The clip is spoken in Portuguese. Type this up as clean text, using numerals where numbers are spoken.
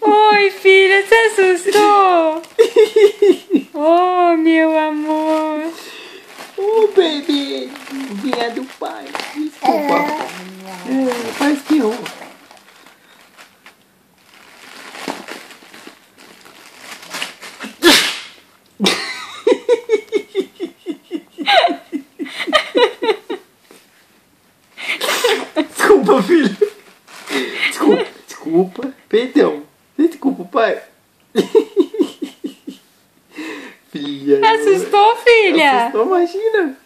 Oi, filha, você assustou? Oh, meu amor. Oh, baby. Vinha do pai. Desculpa. Pai espirrou. Desculpa, filho. Desculpa. Perdão. Desculpa, pai. Filha. Assustou, filha? Assustou, imagina.